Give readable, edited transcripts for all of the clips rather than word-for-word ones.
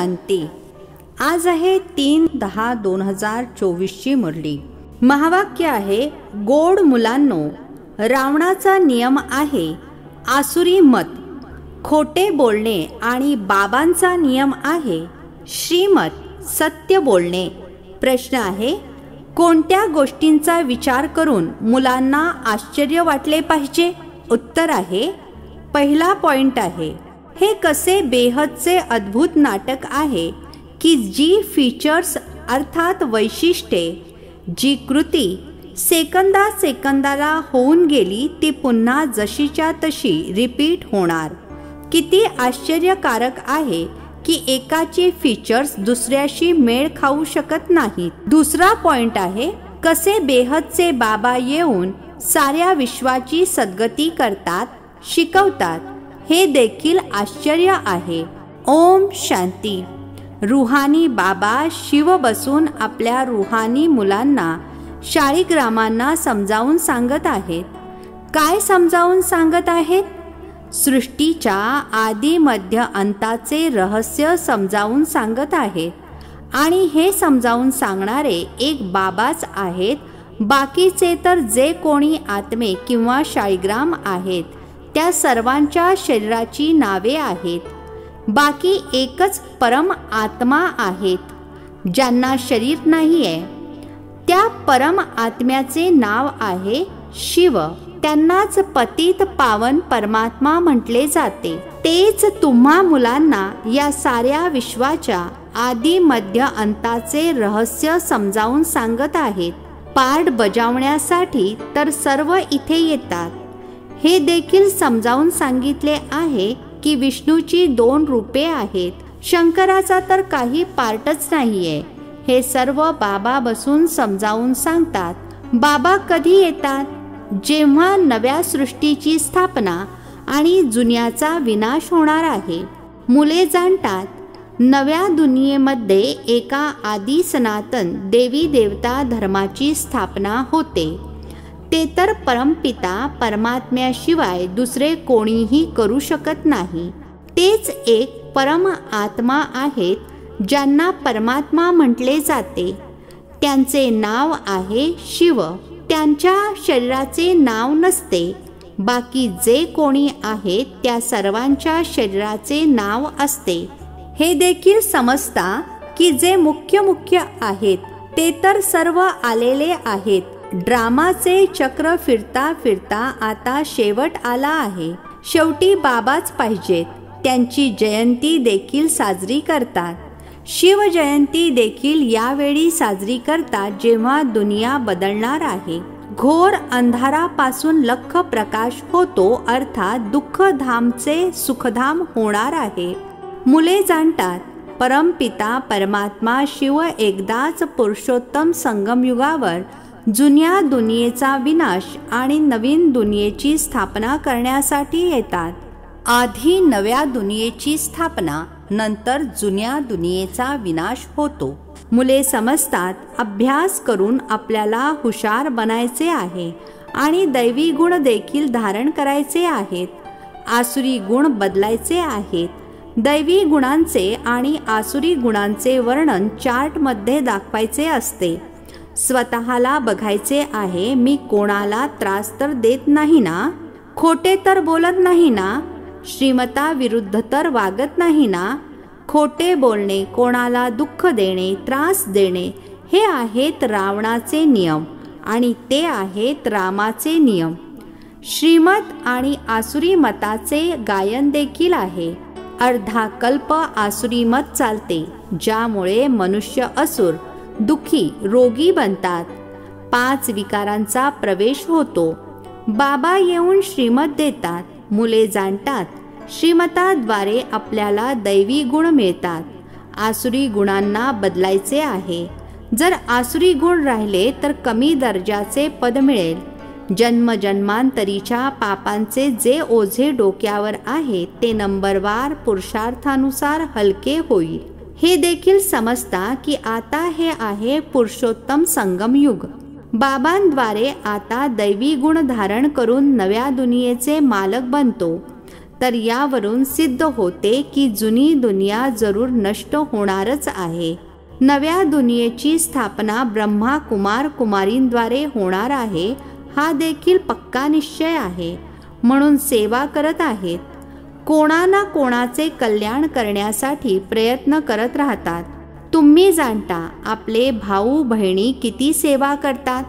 शांती. आज आहे 3/10/2024ची मुरली. महावाक्य आहे, गोड मुलांनो, रावणाचा नियम आहे आसुरी मत, खोटे बोलणे, आणि बाबांचा नियम आहे श्रीमत, सत्य बोलणे. प्रश्न आहे, कोणत्या गोष्टींचा विचार करून मुलांना आश्चर्य वाटले पाहिजे? उत्तर आहे, पहिला पॉइंट आहे, हे कसे बेहदचे अद्भुत नाटक आहे की जी फीचर्स अर्थात वैशिष्ट्ये, जी कृती सेकंदाला होऊन गेली ती पुन्हा जशीच्या तशी रिपीट होणार. किती आश्चर्यकारक आहे की एकाची फीचर्स दुसऱ्याशी मेळ खाऊ शकत नाहीत. दुसरा पॉइंट आहे, कसे बेहदचे बाबा येऊन साऱ्या विश्वाची सद्गती करतात, शिकवतात, हे देखील आश्चर्य आहे. ओम शांती. रुहानी बाबा शिव बसून आपल्या रुहानी मुलांना, शाळीग्रामांना समजावून सांगत आहेत. काय समजावून सांगत आहेत? सृष्टीच्या आदी मध्य अंताचे रहस्य समजावून सांगत आहेत. आणि हे समजावून सांगणारे एक बाबाच आहेत. बाकीचे तर जे कोणी आत्मे किंवा शाळीग्राम आहेत त्या सर्वांच्या शरीराची नावे आहेत. बाकी एकच परम आत्मा आहेत, ज्यांना शरीर नाही आहे. त्या परम आत्म्याचे नाव आहे शिव. त्यांनाच पतित पावन परमात्मा म्हटले जाते. तेच तुम्हा मुलांना या साऱ्या विश्वाच्या आदी मध्य अंताचे रहस्य समजावून सांगत आहेत. पार्ट बजावण्यासाठी तर सर्व इथे येतात. हे देखील समजावून सांगितले आहे की विष्णूची 2 रूपे आहेत. शंकराचा तर काही पार्टच नाहीये. हे सर्व बाबा बसून समजावून सांगतात. बाबा कधी येतात? जेव्हा नव्या सृष्टीची स्थापना आणि जुन्याचा विनाश होणार आहे. मुले जाणतात, नव्या दुनियेमध्ये एका आदी सनातन देवी देवता धर्माची स्थापना होते. ते तर परमपिता परमात्म्याशिवाय दुसरे कोणीही करू शकत नाही. तेच एक परम आत्मा आहेत, ज्यांना परमात्मा म्हटले जाते. त्यांचे नाव आहे शिव. त्यांच्या शरीराचे नाव नसते. बाकी जे कोणी आहेत त्या सर्वांच्या शरीराचे नाव असते. हे देखील समजता की जे मुख्य आहेत ते तर सर्व आलेले आहेत. ड्रामाचे चक्र फिरता फिरता आता शेवट आला आहे. शेवटी बाबाच पाहिजेत. त्यांची जयंती देखील साजरी करतात. शिव जयंती देखील यावेळी साजरी करतात, जेव्हा दुनिया बदलणार आहे. घोर अंधारापासून लख प्रकाश होतो, अर्थात दुःखधामचे सुखधाम होणार आहे. मुले जाणतात, परमपिता परमात्मा शिव एकदाच पुरुषोत्तम संगमयुगावर जुन्या दुनियेचा विनाश आणि नवीन दुनियेची स्थापना करण्यासाठी येतात. आधी नव्या दुनियेची स्थापना, नंतर जुन्या दुनियेचा विनाश होतो. मुले समजतात, अभ्यास करून आपल्याला हुशार बनायचे आहे आणि दैवी गुण देखील धारण करायचे आहेत. आसुरी गुण बदलायचे आहेत. दैवी गुणांचे आणि आसुरी गुणांचे वर्णन चार्टमध्ये दाखवायचे असते. स्वतःला बघायचे आहे, मी कोणाला त्रास तर देत नाही ना, खोटे तर बोलत नाही ना, श्रीमता विरुद्ध तर वागत नाही ना. खोटे बोलणे, कोणाला दुःख देणे, त्रास देणे, हे आहेत रावणाचे नियम आणि ते आहेत रामाचे नियम. श्रीमत आणि आसुरी मताचे गायन देखील आहे. अर्धा कल्प आसुरी मत चालते, ज्यामुळे मनुष्य असुर, दुःखी, रोगी बनतात. 5 विकारांचा प्रवेश होतो. बाबा येऊन श्रीमत देतात. मुले जाणतात, श्रीमताद्वारे आपल्याला दैवी गुण मिळतात. आसुरी गुणांना बदलायचे आहे. जर आसुरी गुण राहिले तर कमी दर्जाचे पद मिळेल. जन्मजन्मांतरीच्या पापांचे जे ओझे डोक्यावर आहे ते नंबरवार पुरुषार्थानुसार हलके होईल. हे देखील समजता की आता हे आहे पुरुषोत्तम संगम युग. बाबांद्वारे आता दैवी गुण धारण करून नव्या दुनियेचे मालक बनतो. तर यावरून सिद्ध होते की जुनी दुनिया जरूर नष्ट होणारच आहे. नव्या दुनियेची स्थापना ब्रह्मा कुमार कुमारींद्वारे होणार आहे, हा देखील पक्का निश्चय आहे. म्हणून सेवा करत आहेत. कोणा ना कोणाचे कल्याण करण्यासाठी प्रयत्न करत राहतात. तुम्ही जाणता आपले भाऊ बहिणी किती सेवा करतात.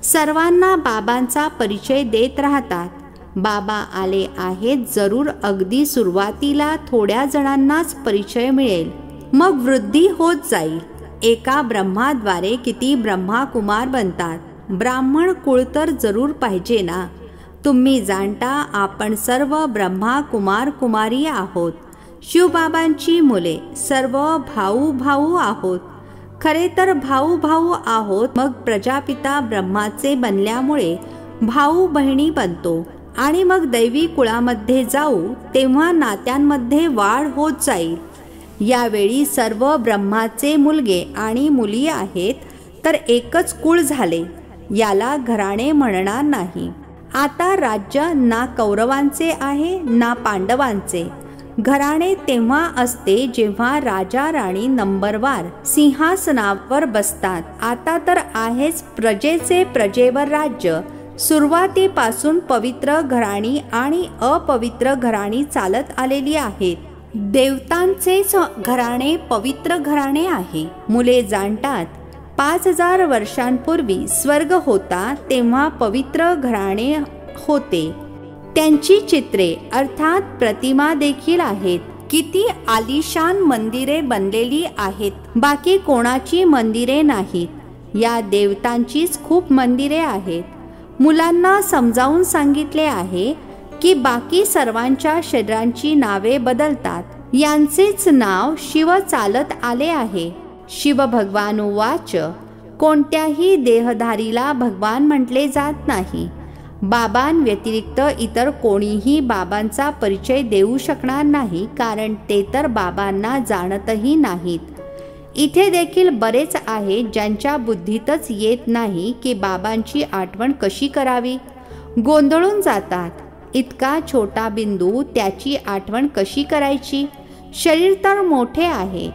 सर्वांना बाबांचा परिचय देत राहतात. बाबा आले आहेत. जरूर अगदी सुरुवातीला थोड्या जणांनाच परिचय मिळेल, मग वृद्धी होत जाईल. एका ब्रह्माद्वारे किती ब्रह्मा कुमार बनतात. ब्राह्मण कुळ तर जरूर पाहिजे ना. तुम्ही जाणता आपण सर्व ब्रह्मा कुमार कुमारी आहोत. शिवबाबांची मुले सर्व भाऊ भाऊ आहोत. खरे तर भाऊ भाऊ आहोत. मग प्रजापिता ब्रह्माचे बनल्यामुळे भाऊ बहिणी बनतो आणि मग दैवी कुळामध्ये जाऊ तेव्हा नात्यांमध्ये वाढ होत जाईल. यावेळी सर्व ब्रह्माचे मुलगे आणि मुली आहेत तर एकच कुळ झाले. याला घराणे म्हणणार नाही. आता राज्य ना कौरवांचे आहे ना पांडवांचे. घराणे तेव्हा असते जेव्हा राजा राणी नंबरवार सिंहासनावर बसतात. आता तर आहेच प्रजेचे प्रजेवर राज्य. सुरुवातीपासून पवित्र घराणी आणि अपवित्र घराणी चालत आलेली आहेत. देवतांचेच घराणे पवित्र घराणे आहे. मुले जाणतात 5000 वर्षांपूर्वी स्वर्ग होता तेव्हा पवित्र घराणे होते. त्यांची चित्रे अर्थात प्रतिमा देखील आहेत. किती आलिशान मंदिरे बनलेली आहेत. बाकी कोणाची मंदिरे नाहीत. या देवतांचीच खूप मंदिरे आहेत. मुलांना समजावून सांगितले आहे की बाकी सर्वांच्या शरीरांची नावे बदलतात. यांचेच नाव शिव चालत आले आहे. शिव भगवान उवाच, कोणत्याही देहधारीला भगवान म्हटले जात नाही. बाबांव्यतिरिक्त इतर कोणीही बाबांचा परिचय देऊ शकणार नाही, कारण ते तर बाबांना जाणतही नाहीत. इथे देखील बरेच आहेत ज्यांच्या बुद्धीतच येत नाही की बाबांची आठवण कशी करावी. गोंधळून जातात. इतका छोटा बिंदू, त्याची आठवण कशी करायची. शरीर तर मोठे आहे,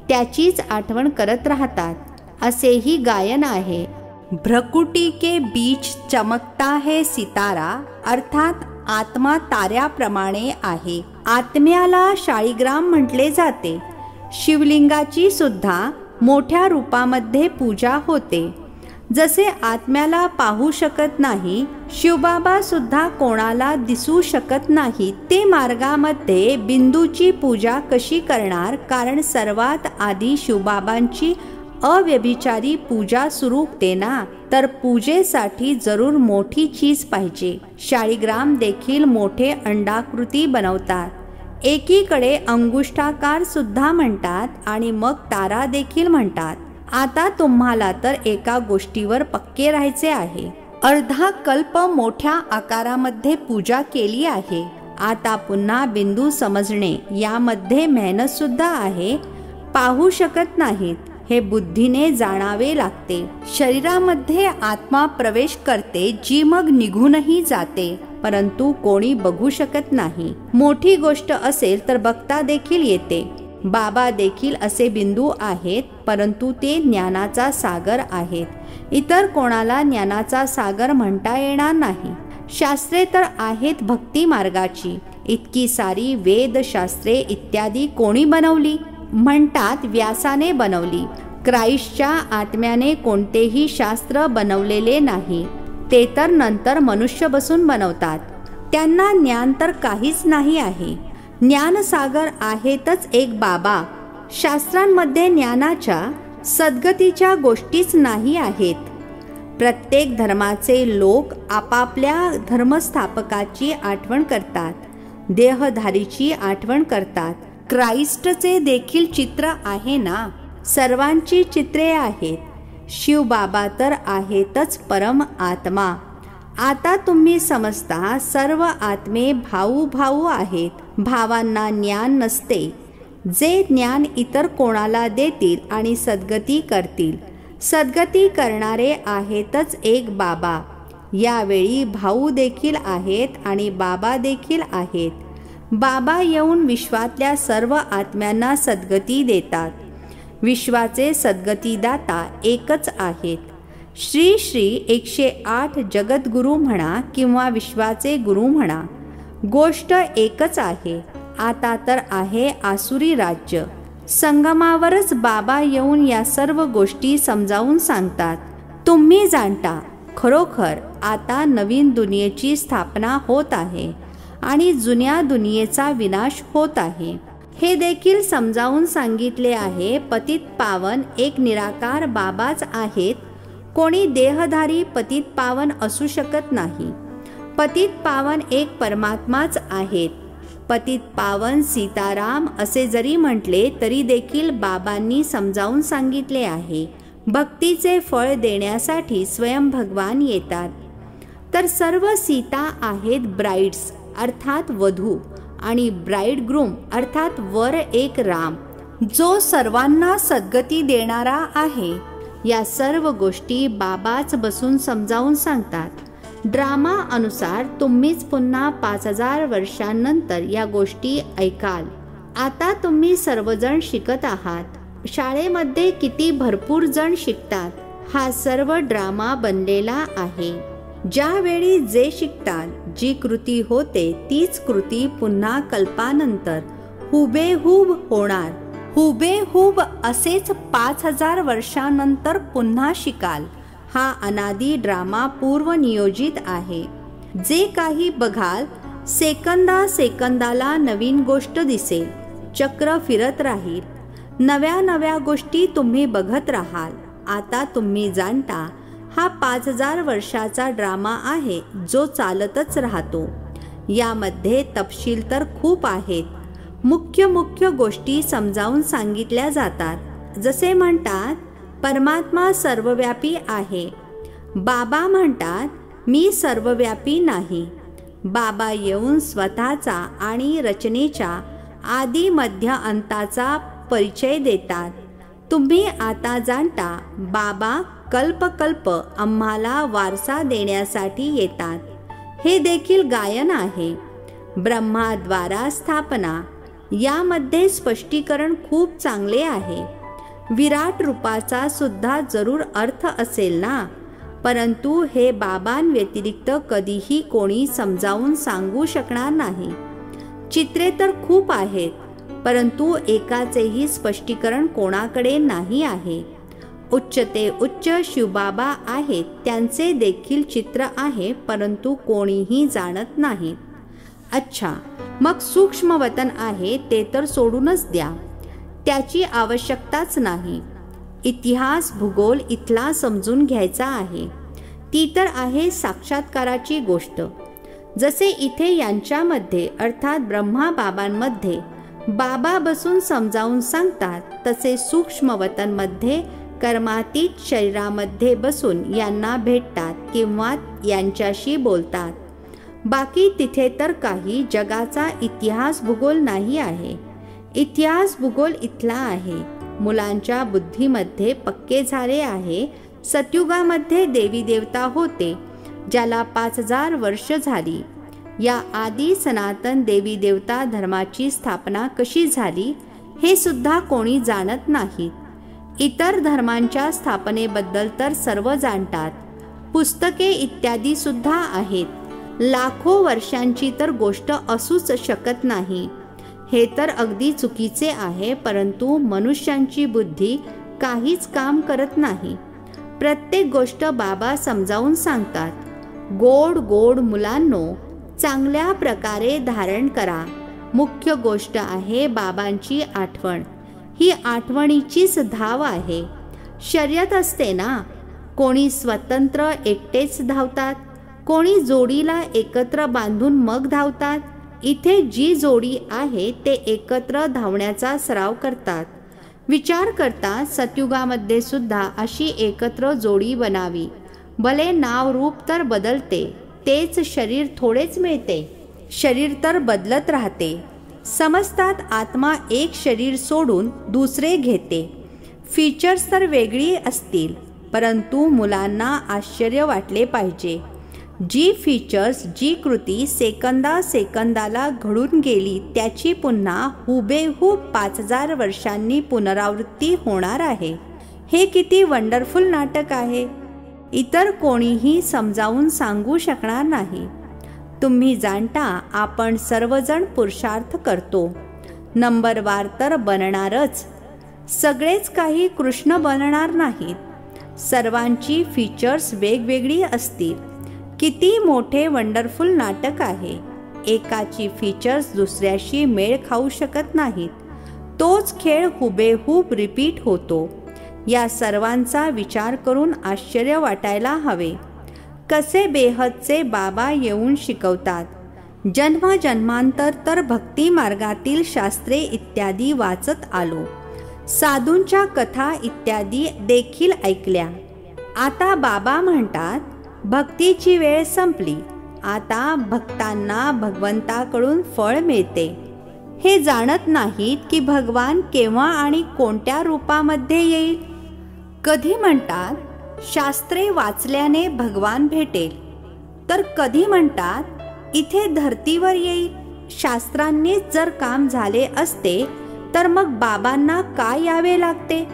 त्याचीच आठवण करत राहतात. असेही गायन आहे. भ्रकुटी के बीच चमकता है सितारा, अर्थात आत्मा ताऱ्याप्रमाणे आहे. आत्म्याला शाळीग्राम म्हटले जाते. शिवलिंगाची सुद्धा मोठ्या रूपामध्ये पूजा होते. जसे आत्म्याला पाहू शकत नाही, शिवबाबा सुद्धा कोणाला दिसू शकत नाही. ते मार्गामध्ये बिंदूची पूजा कशी करणार, कारण सर्वात आधी शिवबाबांची अव्यभिचारी पूजा सुरू होते ना. तर पूजेसाठी जरूर मोठी चीज पाहिजे. शाळीग्राम देखील मोठे अंडाकृती बनवतात. एकीकडे अंगुष्ठाकार सुद्धा म्हणतात आणि मग तारा देखील म्हणतात. आता तुम्हाला तर एका गोष्टीवर पक्के राहायचे आहे. अर्धा कल्प मोठ्या आकारामध्ये पूजा केली आहे. आता पुन्हा बिंदू समजणे यामध्ये मेहनत सुद्धा आहे. पाहू शकत नाहीत, हे बुद्धीने जाणावे लागते. शरीरामध्ये आत्मा प्रवेश करते, जी मग निघूनही जाते, परंतु कोणी बघू शकत नाही. मोठी गोष्ट असेल तर बघता देखील येते. बाबा देखील असे बिंदू आहेत, परंतु ते ज्ञानाचा सागर आहेत. इतर कोणाला ज्ञानाचा सागर म्हणता येणार नाही. शास्त्रे तर आहेत भक्ती मार्गाची. इतकी सारी वेदशास्त्रे इत्यादी कोणी बनवली. म्हणतात व्यासाने बनवली. क्राइस्टच्या आत्म्याने कोणतेही शास्त्र बनवलेले नाही. ते तर नंतर मनुष्य बसून बनवतात. त्यांना ज्ञान तर काहीच नाही आहे. ज्ञानसागर आहेतच एक बाबा. शास्त्रांमध्ये ज्ञानाच्या सद्गतीच्या गोष्टीच नाही आहेत. प्रत्येक धर्माचे लोक आपापल्या धर्मस्थापकाची आठवण करतात. देहधारीची आठवण करतात. क्राइस्टचे देखील चित्र आहे ना. सर्वांची चित्रे आहेत. शिवबाबा तर आहेतच परम आत्मा. आता तुम्ही समजता सर्व आत्मे भाऊ भाऊ आहेत. भावांना ज्ञान नसते. जे ज्ञान इतर कोणाला देतील आणि सद्गती करतील. सद्गती करणारे आहेतच एक बाबा. यावेळी भाऊ देखील आहेत आणि बाबा देखील आहेत. बाबा येऊन विश्वातल्या सर्व आत्म्यांना सद्गती देतात. विश्वाचे सद्गतीदाता एकच आहेत. श्री श्री 108 जगद्गुरू म्हणा किंवा विश्वाचे गुरु म्हणा, गोष्ट एकच आहे. आता तर आहे आसुरी राज्य. संगमावरच बाबा येऊन या सर्व गोष्टी समजावून सांगतात. तुम्ही जाणता खरोखर आता नवीन दुनियेची स्थापना होत आहे आणि जुन्या दुनियेचा विनाश होत आहे. हे देखील समजावून सांगितले आहे. पतित पावन एक निराकार बाबाच आहेत. कोणी देहधारी पतित पावन असू शकत नाही. पतित पावन एक परमात्माच आहेत. पतित पावन सीताराम असे जरी म्हटले तरी देखील बाबांनी समजावून सांगितले आहे. भक्तीचे फळ देण्यासाठी स्वयं भगवान येतात. तर सर्व सीता आहेत ब्राइड्स अर्थात वधू आणि ब्राइडग्रूम अर्थात वर एक राम, जो सर्वांना सद्गती देणारा आहे. या सर्व गोष्टी बाबाच बसून समजावून सांगतात. ड्रामा अनुसार तुम्हीच पुन्हा 5000 वर्षांनंतर या गोष्टी ऐकाल. आता तुम्ही सर्वजण शिकत आहात. शाळेमध्ये किती भरपूर जण शिकतात. हा सर्व ड्रामा बनलेला आहे. ज्यावेळी जे शिकतात, जी कृती होते तीच कृती पुन्हा कल्पानंतर हुबेहूब होणार. हुबेहूब असेच 5000 वर्षांनंतर पुन्हा शिकाल. हा अनादी ड्रामा पूर्वनियोजित आहे. जे काही बघाल सेकंदा सेकंदाला नवीन गोष्ट दिसेल. चक्र फिरत राहील. नव्या नव्या गोष्टी तुम्ही बघत राहाल. आता तुम्ही जाणता हा 5000 वर्षाचा ड्रामा आहे जो चालतच राहतो. यामध्ये तपशील तर खूप आहेत. मुख्य मुख्य गोष्टी समजावून सांगितल्या जातात. जसे म्हणतात परमात्मा सर्वव्यापी आहे. बाबा म्हणतात मी सर्वव्यापी नाही. बाबा येऊन स्वतःचा आणि रचनेच्या आदी मध्य अंताचा परिचय देतात. तुम्ही आता जाणता बाबा कल्पकल्प आम्हाला वारसा देण्यासाठी येतात. हे देखील गायन आहे. ब्रह्माद्वारा स्थापना यामध्ये स्पष्टीकरण खूप चांगले आहे. विराट रूपाचा सुद्धा जरूर अर्थ असेल ना, परंतु हे बाबांव्यतिरिक्त कधीही कोणी समजावून सांगू शकणार नाही. चित्रे तर खूप आहेत, परंतु एकाचेही स्पष्टीकरण कोणाकडे नाही आहे. उच्च ते उच्च शिवबाबा आहेत, त्यांचे देखील चित्र आहे, परंतु कोणीही जाणत नाही. अच्छा, मग सूक्ष्म वतन आहे ते तर सोडूनच द्या. त्याची आवश्यकताच नाही. इतिहास भूगोल इथला समजून घ्यायचा आहे. ती तर आहे साक्षात्काराची गोष्ट. जसे इथे यांच्यामध्ये अर्थात ब्रह्मा बाबांमध्ये बाबा बसून समजावून सांगतात, तसे सूक्ष्म वतनमध्ये कर्मातीत शरीरामध्ये बसून यांना भेटतात किंवा यांच्याशी बोलतात. बाकी तिथे तर काही जगाचा इतिहास भूगोल नाही आहे. इतिहास भूगोल इथला आहे. मुलांच्या बुद्धीमध्ये पक्के झाले आहे. सतयुगामध्ये देवी देवता होते, ज्याला 5000 वर्ष झाली. या आदी सनातन देवी देवता धर्माची स्थापना कशी झाली हे सुद्धा कोणी जाणत नाहीत. इतर धर्मांच्या स्थापनेबद्दल तर सर्व जाणतात. पुस्तके इत्यादी सुद्धा आहेत. लाखो वर्षांची तर गोष्ट असूच शकत नाही. हे तर अगदी चुकीचे आहे, परंतु मनुष्यांची बुद्धी काहीच काम करत नाही. प्रत्येक गोष्ट बाबा समजावून सांगतात. गोड गोड मुलांनो, चांगल्या प्रकारे धारण करा. मुख्य गोष्ट आहे बाबांची आठवण. ही आठवणीचीच धाव आहे. शर्यत असते ना, कोणी स्वतंत्र एकटेच धावतात, कोणी जोडीला एकत्र बांधून मग धावतात. इथे जी जोडी आहे ते एकत्र धावण्याचा सराव करतात. विचार करता सतयुगामध्ये सुद्धा अशी एकत्र जोडी बनावी. भले नाव रूप तर बदलते, तेच शरीर थोडेच मिळते. शरीर तर बदलत राहते. समजतात आत्मा एक शरीर सोडून दुसरे घेते. फीचर्स तर वेगळी असतील, परंतु मुलांना आश्चर्य वाटले पाहिजे. जी फीचर्स, जी कृती सेकंदाला घडून गेली त्याची पुन्हा हुबेहूब 5000 वर्षांनी पुनरावृत्ती होणार आहे. हे किती वंडरफुल नाटक आहे. इतर कोणीही समजावून सांगू शकणार नाही. तुम्ही जाणता, आपण सर्वजण पुरुषार्थ करतो. नंबरवार तर बनणारच. सगळेच काही कृष्ण बनणार नाहीत. सर्वांची फीचर्स वेगवेगळी असतील. किती मोठे वंडरफुल नाटक आहे. एकाची फीचर्स दुसऱ्याशी मेळ खाऊ शकत नाहीत. तोच खेळ हुबेहूब रिपीट होतो. या सर्वांचा विचार करून आश्चर्य वाटायला हवे. कसे बेहदचे बाबा येऊन शिकवतात. जन्मजन्मांतर तर भक्ती मार्गातील शास्त्रे इत्यादी वाचत आलो. साधूंच्या कथा इत्यादी देखील ऐकल्या. आता बाबा म्हणतात, भक्तीची वेळ संपली. आता भक्तांना भगवंताकडून फळ मिळते. हे जाणत नाहीत की भगवान केव्हा आणि कोणत्या रूपामध्ये येईल. कधी म्हणतात, शास्त्रे वाचल्याने भगवान भेटेल, तर कधी म्हणतात इथे धर्तीवर येईल. शास्त्रांनीच जर काम झाले असते तर मग बाबांना का यावे लागते.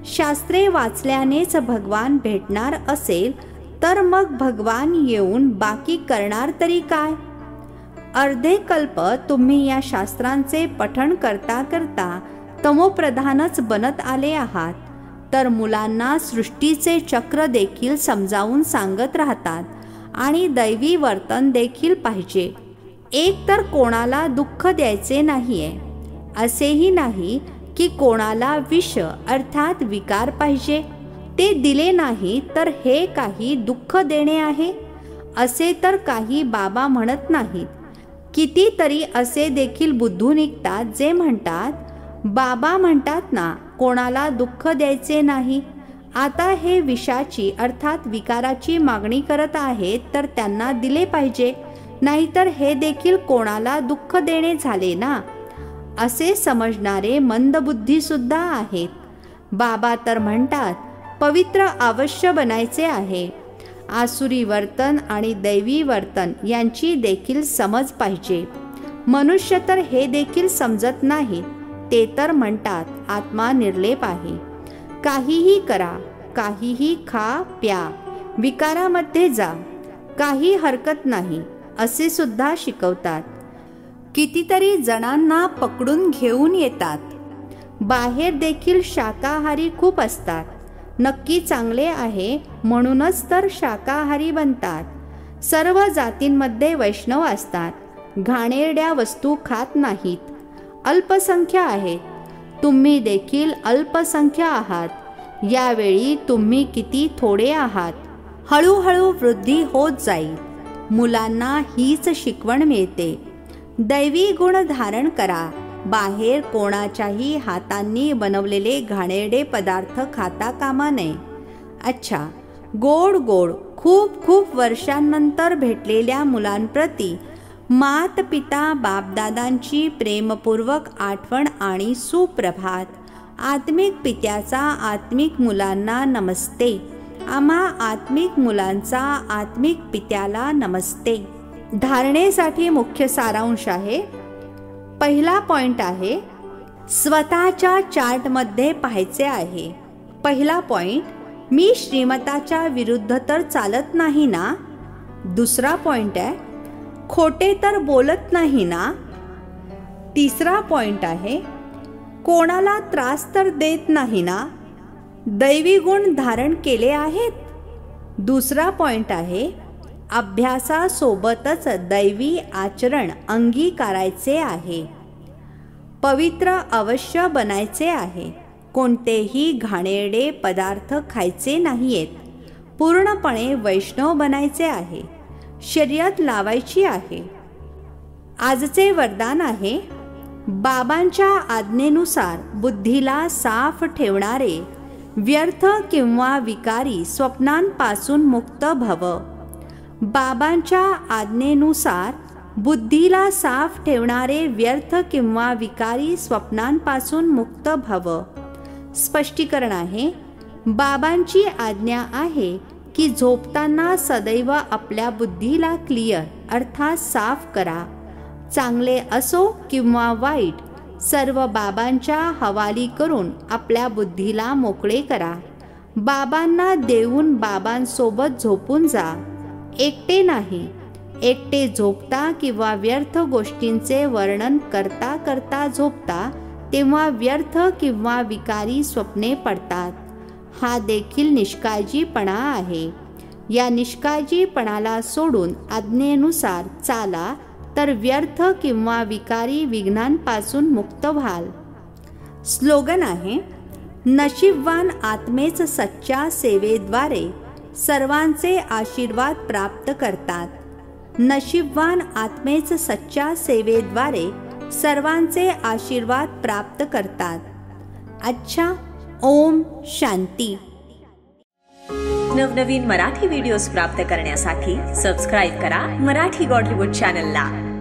शास्त्रे वाचल्यानेच भगवान भेटणार असेल तर मग भगवान येऊन बाकी करणार तरी काय. अर्धे कल्प तुम्ही या शास्त्रांचे पठण करता करता तमोप्रधानच बनत आले आहात, तर मुलांना सृष्टीचे चक्र देखील समजावून सांगत राहतात आणि दैवी वर्तन देखील पाहिजे. एक तर कोणाला दुःख द्यायचे नाहीये. असेही नाही की कोणाला विष अर्थात विकार पाहिजे. ते दिले नाही तर हे काही दुःख देणे आहे, असे तर काही बाबा म्हणत नाहीत. कितीतरी असे देखील बुद्धू निघतात जे म्हणतात, बाबा म्हणतात ना कोणाला दुःख द्यायचे नाही. आता हे विषाची अर्थात विकाराची मागणी करत आहेत तर त्यांना दिले पाहिजे, नाहीतर हे देखील कोणाला दुःख देणे झाले ना, असे समजणारे मंदबुद्धी सुद्धा आहेत. बाबा तर म्हणतात, पवित्र अवश्य बनायचे आहे. आसुरी वर्तन आणि दैवी वर्तन यांची देखील समज पाहिजे. मनुष्य तर हे देखील समजत नाही. ते तर म्हणतात आत्मा निर्लेप आहे. काहीही करा, काहीही खा प्या, विकारामध्ये जा, काही हरकत नाही, असे सुद्धा शिकवतात. कितीतरी जणांना पकडून घेऊन येतात. बाहेर देखील शाकाहारी खूप असतात. नक्की चांगले आहे म्हणूनच तर शाकाहारी बनतात. सर्व जातींमध्ये वैष्णव असतात. घाणेरड्या वस्तू खात नाहीत. अल्पसंख्य आहेत. तुम्ही देखील अल्पसंख्य आहात. यावेळी तुम्ही किती थोडे आहात. हळूहळू वृद्धी होत जाईल. मुलांना हीच शिकवण मिळते. दैवी गुण धारण करा. बाहेर कोणाच्याही हातांनी बनवलेले घाणेरडे पदार्थ खाता कामा नये. अच्छा, गोड गोड खूप खूप वर्षांनंतर भेटलेल्या मुलांप्रती मात पिता बापदादांची प्रेमपूर्वक आठवण आणि सुप्रभात. आत्मिक पित्याचा आत्मिक मुलांना नमस्ते. आम्हा आत्मिक मुलांचा आत्मिक पित्याला नमस्ते. धारणेसाठी मुख्य सारांश आहे. पहिला पॉइंट आहे, स्वतःच्या चार्टमध्ये पाहायचे आहे. पहिला पॉइंट, मी श्रीमताच्या विरुद्ध तर चालत नाही ना. दुसरा पॉइंट आहे, खोटे तर बोलत नाही ना. तिसरा पॉइंट आहे, कोणाला त्रास तर देत नाही ना. दैवी गुण धारण केले आहेत. दुसरा पॉइंट आहे, अभ्यासासोबतच दैवी आचरण अंगीकारायचे आहे. पवित्र अवश्य बनायचे आहे. कोणतेही घाणेरडे पदार्थ खायचे नाहीयेत. पूर्णपणे वैष्णव बनायचे आहे. शर्यत लावायची आहे. आजचे वरदान आहे, बाबांच्या आज्ञेनुसार बुद्धीला साफ ठेवणारे व्यर्थ किंवा विकारी स्वप्नांपासून मुक्त भव. बाबांच्या आज्ञेनुसार बुद्धीला साफ ठेवणारे व्यर्थ किंवा विकारी स्वप्नांपासून मुक्त भव. स्पष्टीकरण आहे, बाबांची आज्ञा आहे की झोपताना सदैव आपल्या बुद्धीला क्लिअर अर्थात साफ करा. चांगले असो किंवा वाईट सर्व बाबांच्या हवाली करून आपल्या बुद्धीला मोकळे करा. बाबांना देऊन बाबांसोबत झोपून जा. एकटे नाही. एकटे झोपता किंवा व्यर्थ गोष्टींचे वर्णन करता करता झोपता तेव्हा व्यर्थ किंवा विकारी स्वप्ने पडतात. हा देखील निष्काळजीपणा आहे. या निष्काळजीपणाला सोडून आज्ञेनुसार चाला तर व्यर्थ किंवा विकारी विघ्नांपासून मुक्त व्हाल. स्लोगन आहे, नशीबवान आत्मेच सच्च्या सेवेद्वारे सर्वांचे आशीर्वाद प्राप्त करतात. नशीबवान आत्मेच सच्च्या सेवेद्वारे सर्वांचे आशीर्वाद प्राप्त करतात. अच्छा. ओम शांती. नवनवीन मराठी व्हिडिओज प्राप्त करण्यासाठी सबस्क्राईब करा मराठी गॉड रिपोर्ट चॅनलला.